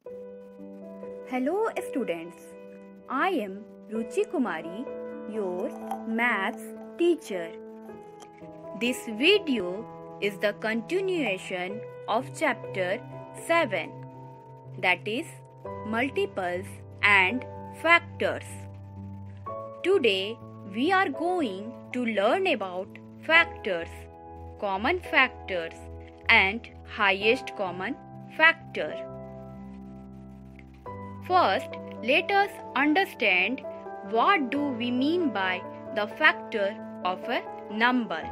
Hello students, I am Ruchi Kumari, your maths teacher. This video is the continuation of chapter 7, that is multiples and factors. Today we are going to learn about factors, common factors and highest common factor. First, let us understand what do we mean by the factor of a number.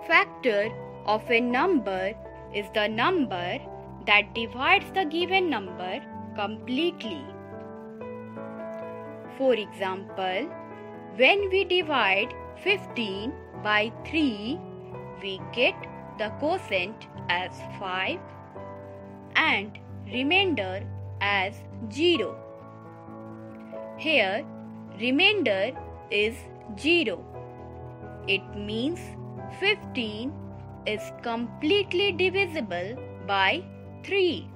Factor of a number is the number that divides the given number completely. For example, when we divide 15 by 3, we get the quotient as 5 and remainder as 0. Here, remainder is 0. It means 15 is completely divisible by 3.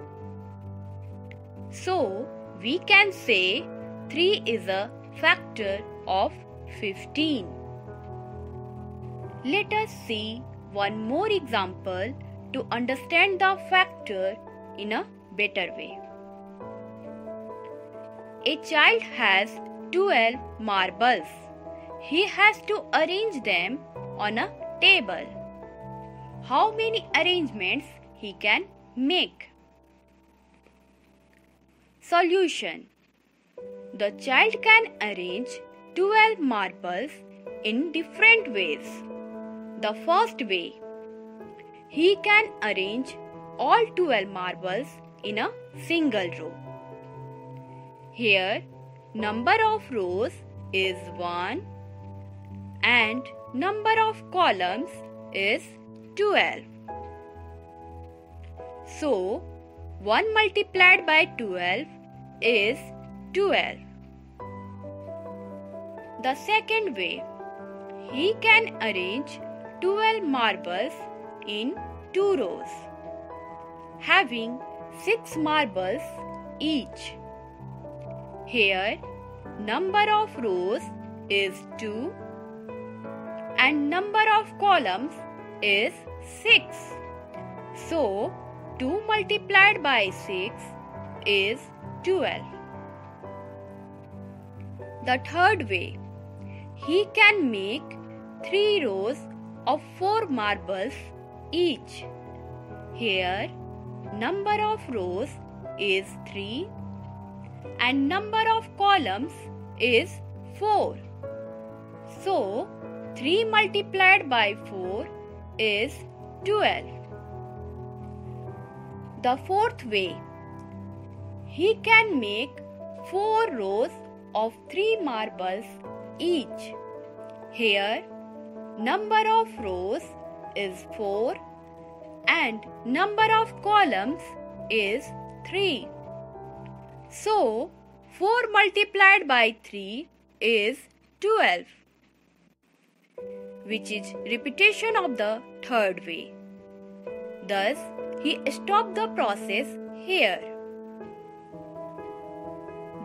So, we can say 3 is a factor of 15. Let us see one more example to understand the factor in a better way. A child has 12 marbles. He has to arrange them on a table. How many arrangements he can make? Solution. The child can arrange 12 marbles in different ways. The first way, he can arrange all 12 marbles in a single row. Here, number of rows is 1 and number of columns is 12. So, 1 multiplied by 12 is 12. The second way, he can arrange 12 marbles in 2 rows, having 6 marbles each. Here, number of rows is 2 and number of columns is 6. So, 2 multiplied by 6 is 12. The third way, he can make 3 rows of 4 marbles each. Here, number of rows is 3 and number of columns is 4. So, 3 multiplied by 4 is 12. The fourth way, he can make 4 rows of 3 marbles each. Here, number of rows is 4 and number of columns is 3. So, 4 multiplied by 3 is 12, which is repetition of the third way. Thus, he stopped the process here.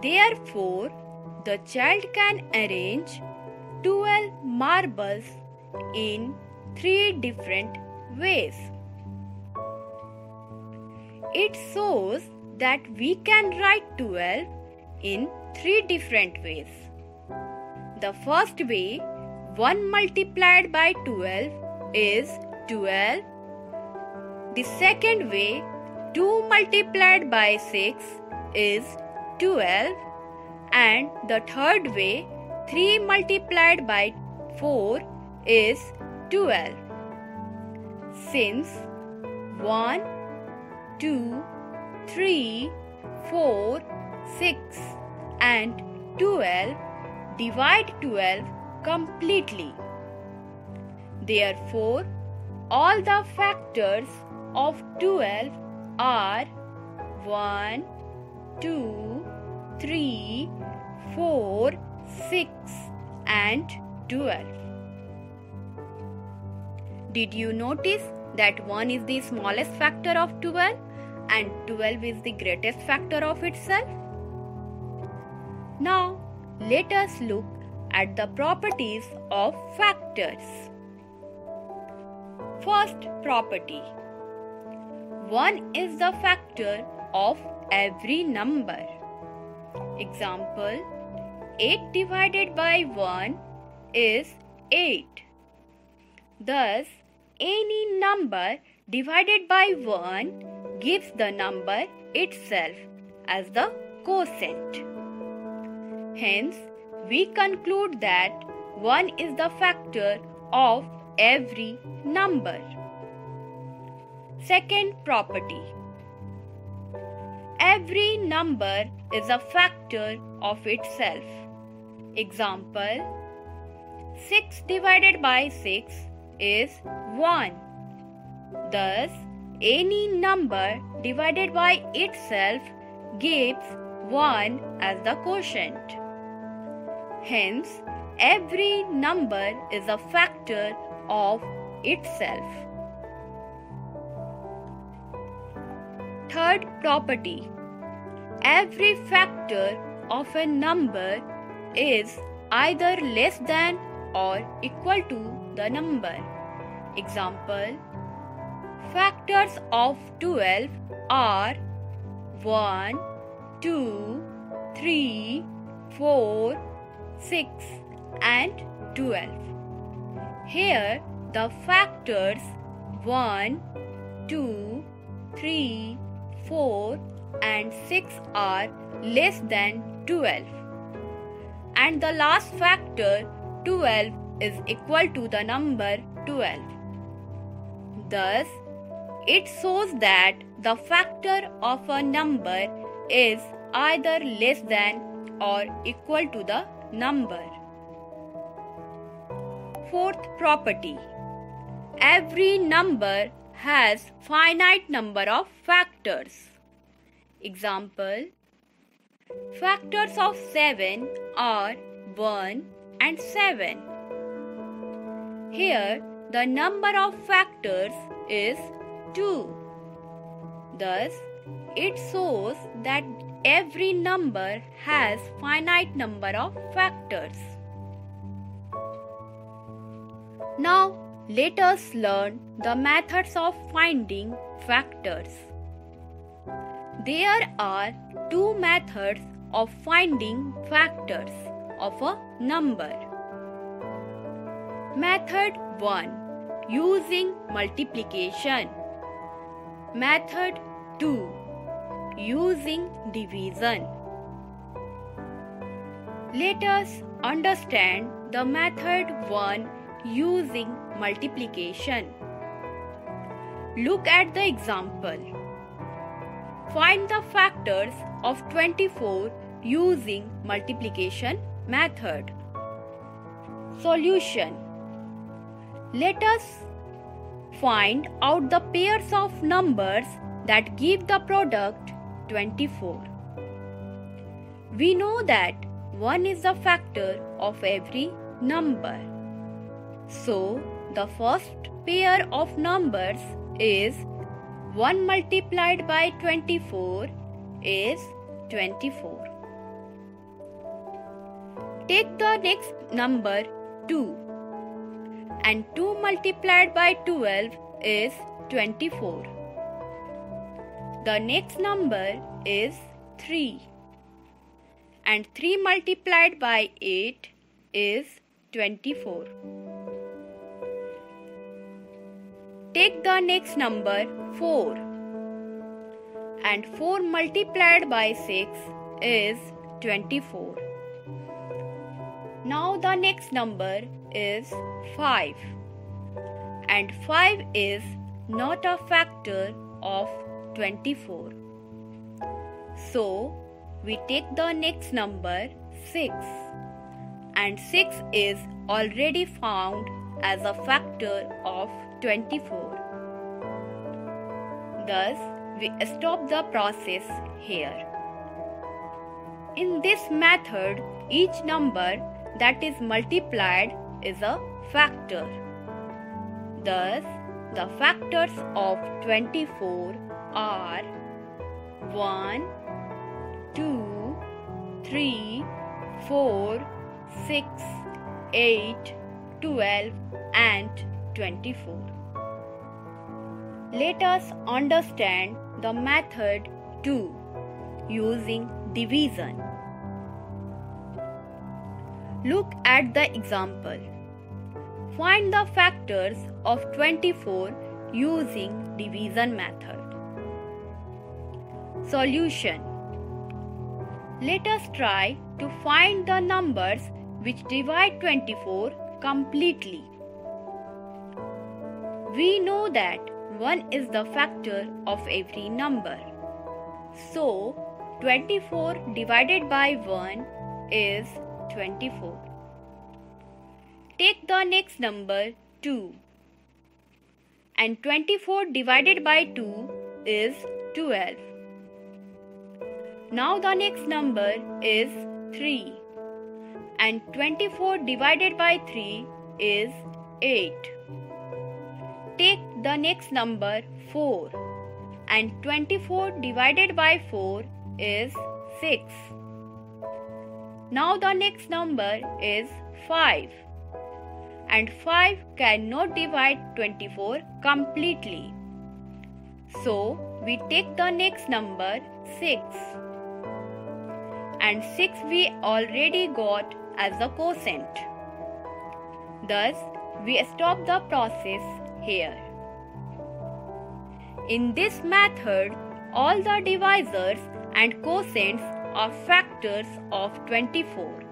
Therefore, the child can arrange 12 marbles in 3 different ways. It shows that we can write 12 in 3 different ways. The first way, 1 multiplied by 12 is 12. The second way, 2 multiplied by 6 is 12. And the third way, 3 multiplied by 4 is 12. Since 1, 2, 3, 4, 6 and 12 divide 12 completely. Therefore, all the factors of 12 are 1, 2, 3, 4, 6 and 12. Did you notice that 1 is the smallest factor of 12 and 12 is the greatest factor of itself? Now, let us look at the properties of factors. First property. 1 is the factor of every number. Example, 8 divided by 1 is 8. Thus, any number divided by 1 gives the number itself as the quotient. Hence, we conclude that 1 is the factor of every number. Second property. Every number is a factor of itself. Example, 6 divided by 6 is 1. Thus, any number divided by itself gives 1 as the quotient. Hence, every number is a factor of itself. Third property. Every factor of a number is either less than or equal to the number. Example, factors of 12 are 1, 2, 3, 4, 6 and 12. Here the factors 1, 2, 3, 4 and 6 are less than 12. And the last factor 12 is equal to the number 12. Thus, it shows that the factor of a number is either less than or equal to the number. Fourth property. Every number has finite number of factors. Example, factors of 7 are 1 and 7. Here, the number of factors is 2. Thus, it shows that every number has finite number of factors. Now, let us learn the methods of finding factors. There are two methods of finding factors of a number. Method 1. Using multiplication. Method 2. Using division. Let us understand the method 1 using multiplication. Look at the example. Find the factors of 24 using multiplication method. Solution. Let us find out the pairs of numbers that give the product 24. We know that 1 is the factor of every number. So, the first pair of numbers is 1 multiplied by 24 is 24. Take the next number 2 and 2 multiplied by 12 is 24. The next number is 3 and 3 multiplied by 8 is 24. Take the next number 4 and 4 multiplied by 6 is 24. Now the next number is 5 and 5 is not a factor of 24. So we take the next number 6 and 6 is already found as a factor of 24. Thus, we stop the process here. In this method, each number that is multiplied is a factor. Thus, the factors of 24 are 1, 2, 3, 4, 6, 8, 12 and 24. Let us understand the method 2 using division. Look at the example. Find the factors of 24 using division method. Solution. Let us try to find the numbers which divide 24 completely. We know that 1 is the factor of every number. So, 24 divided by 1 is 24. Take the next number 2. And 24 divided by 2 is 12. Now the next number is 3. And 24 divided by 3 is 8. Take the next number 4. And 24 divided by 4 is 6. Now the next number is 5. And 5 cannot divide 24 completely. So we take the next number 6. And 6 we already got as a quotient. Thus, we stop the process here. In this method, all the divisors and quotients are factors of 24.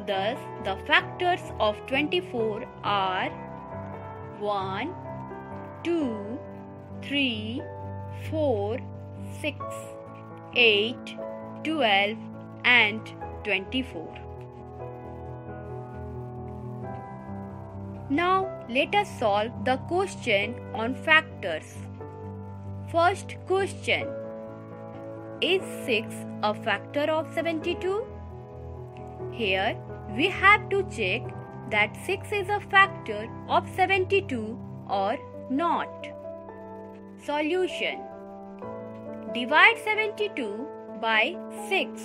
Thus, the factors of 24 are 1, 2, 3, 4, 6, 8, 12 and 24. Now let us solve the question on factors. First question. Is 6 a factor of 72? Here we have to check that 6 is a factor of 72 or not. Solution. Divide 72 by 6.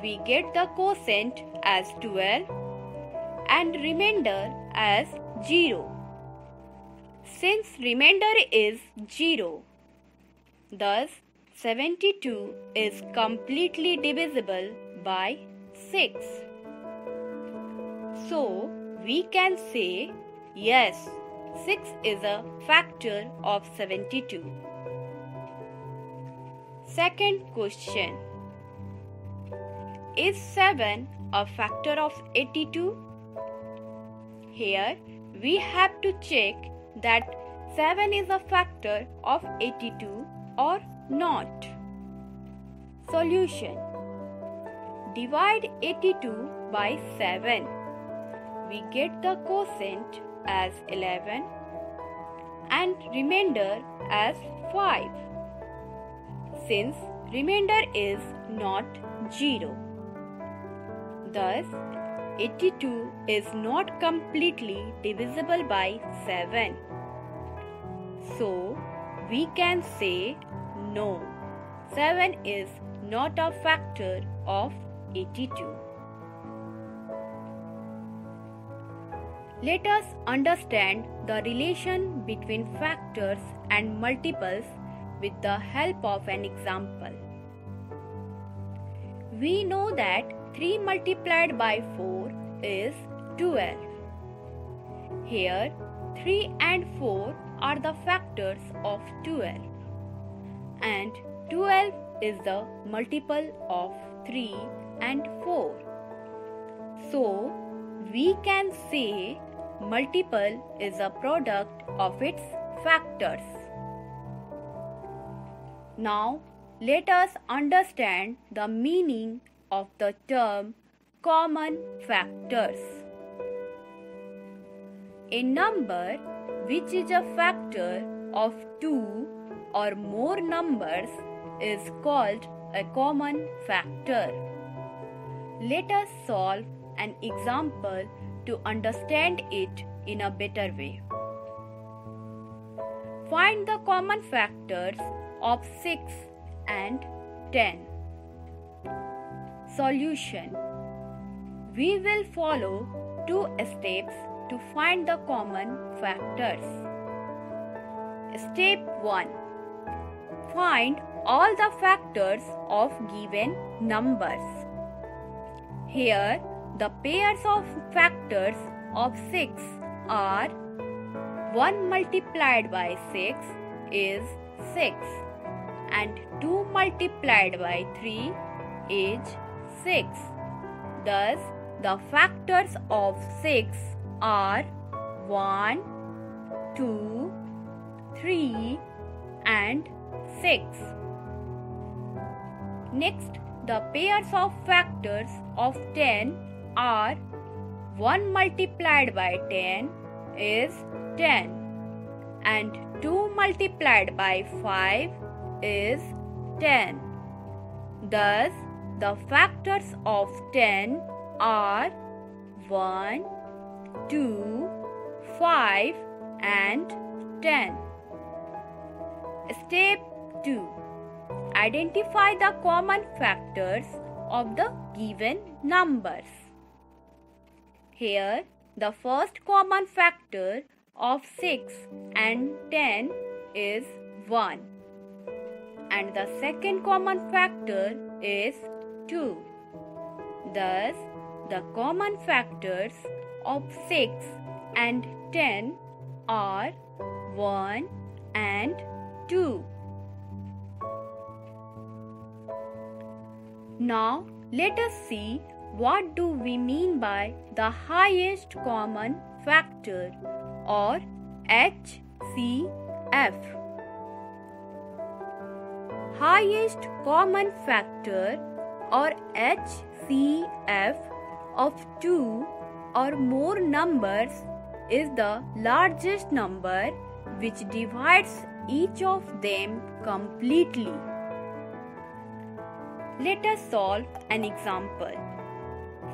We get the quotient as 12 and remainder as 0. Since remainder is 0, thus 72 is completely divisible by 6. So we can say yes, 6 is a factor of 72. Second question. Is 7 a factor of 82? Here we have to check that 7 is a factor of 82 or not. Solution. Divide 82 by 7. We get the quotient as 11 and remainder as 5. Since remainder is not 0. Thus, 82 is not completely divisible by 7. So, we can say no, 7 is not a factor of 82. Let us understand the relation between factors and multiples with the help of an example. We know that 3 multiplied by 4 is 12. Here 3 and 4 are the factors of 12 and 12 is the multiple of 3 and 4. So we can say multiple is a product of its factors. Now let us understand the meaning of the term common factors. A number which is a factor of 2 or more numbers is called a common factor. Let us solve an example to understand it in a better way. Find the common factors of 6 and 10. Solution. We will follow 2 steps to find the common factors. Step 1. Find all the factors of given numbers. Here, the pairs of factors of 6 are 1 multiplied by 6 is 6 and 2 multiplied by 3 is 6. Thus, the factors of 6 are 1, 2, 3 and 6. Next, the pairs of factors of 10 are 1 multiplied by 10 is 10 and 2 multiplied by 5 is 10. Thus, the factors of 10 are 1, 2, 5 and 10. Step 2. Identify the common factors of the given numbers. Here, the first common factor of 6 and 10 is 1 and the second common factor is 2. Thus, the common factors of 6 and 10 are 1 and 2. Now, let us see what do we mean by the highest common factor or HCF. Highest common factor or HCF of 2 or more numbers is the largest number which divides each of them completely. Let us solve an example.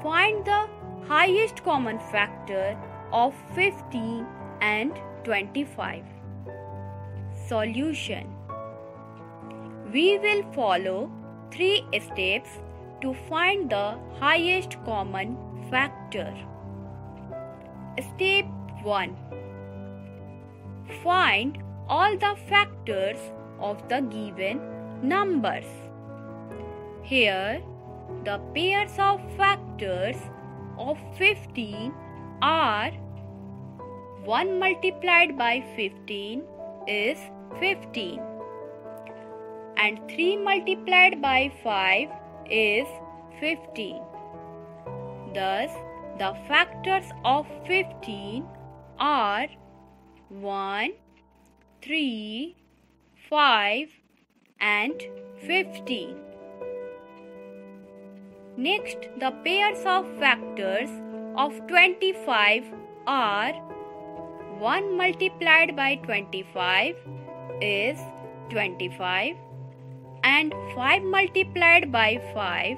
Find the highest common factor of 15 and 25. Solution. We will follow 3 steps to find the highest common factor. Step 1. Find all the factors of the given numbers. Here, the pairs of factors of 15 are 1 multiplied by 15 is 15 and 3 multiplied by 5 is 15. Thus, the factors of 15 are 1, 3, 5 and 15. Next, the pairs of factors of 25 are 1 multiplied by 25 is 25 and 5 multiplied by 5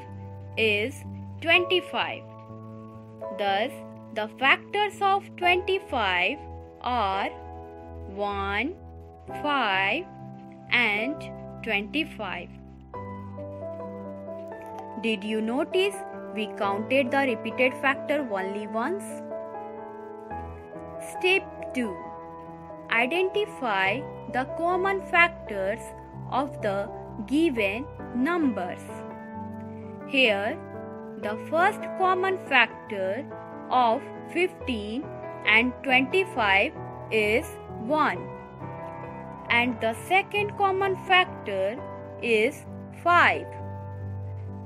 is 25. Thus, the factors of 25 are 1, 5 and 25. Did you notice we counted the repeated factor only once? Step 2. Identify the common factors of the given numbers. Here, the first common factor of 15 and 25 is 1 and the second common factor is 5.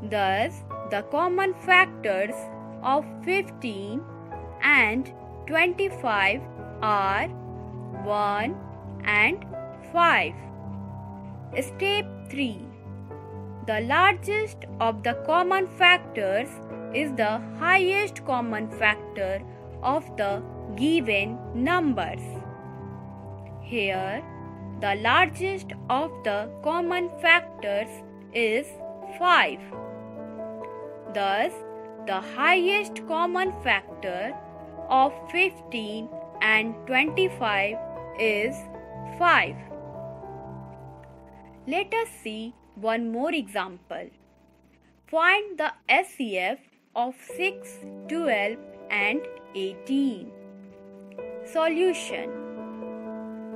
Thus, the common factors of 15 and 25 are 1 and 5. Step 3. The largest of the common factors is the highest common factor of the given numbers. Here, the largest of the common factors is 5. Thus, the highest common factor of 15 and 25 is 5. Let us see one more example. Find the SCF of 6, 12 and 18. Solution.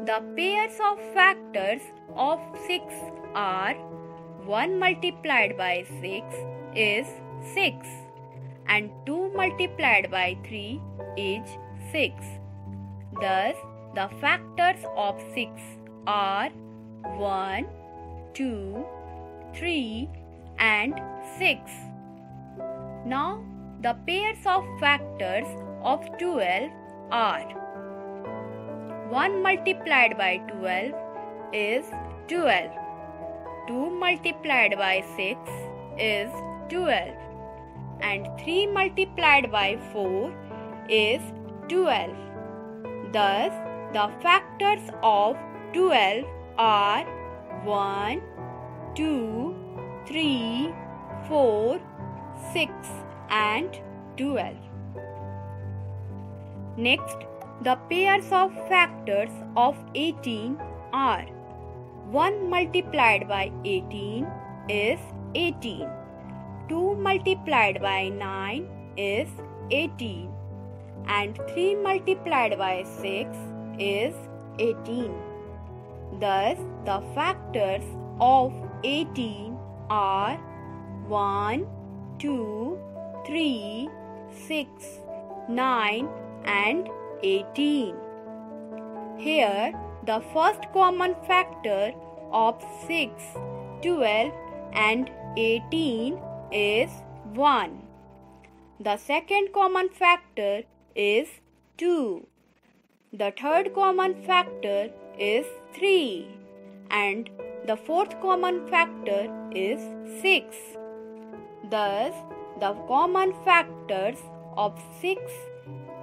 The pairs of factors of 6 are 1 multiplied by 6 is 6 and 2 multiplied by 3 is 6. Thus, the factors of 6 are 1, 2, 3 and 6. Now, the pairs of factors of 12 are 1 multiplied by 12 is 12. 2 multiplied by 6 is 12. And 3 multiplied by 4 is 12. Thus, the factors of 12 are 1, 2, 3, 4, 6 and 12. Next, the pairs of factors of 18 are 1 multiplied by 18 is 18. 2 multiplied by 9 is 18. And 3 multiplied by 6 is 18. Thus, the factors of 18 are 1, 2, 3, 6, 9 and 18. Here, the first common factor of 6, 12 and 18 is 1. The second common factor is 2. The third common factor is 3. And the fourth common factor is 6. Thus, the common factors of 6,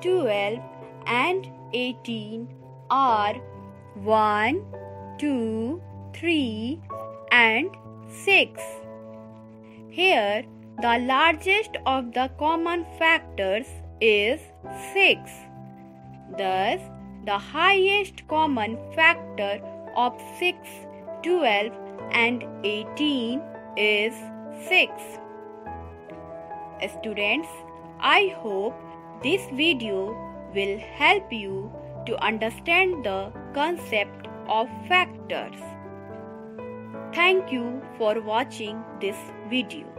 12 and 18 are 1, 2, 3 and 6. Here, the largest of the common factors is 6. Thus, the highest common factor of 6, 12 and 18 is 6. Students, I hope this video will help you to understand the concept of factors. Thank you for watching this video.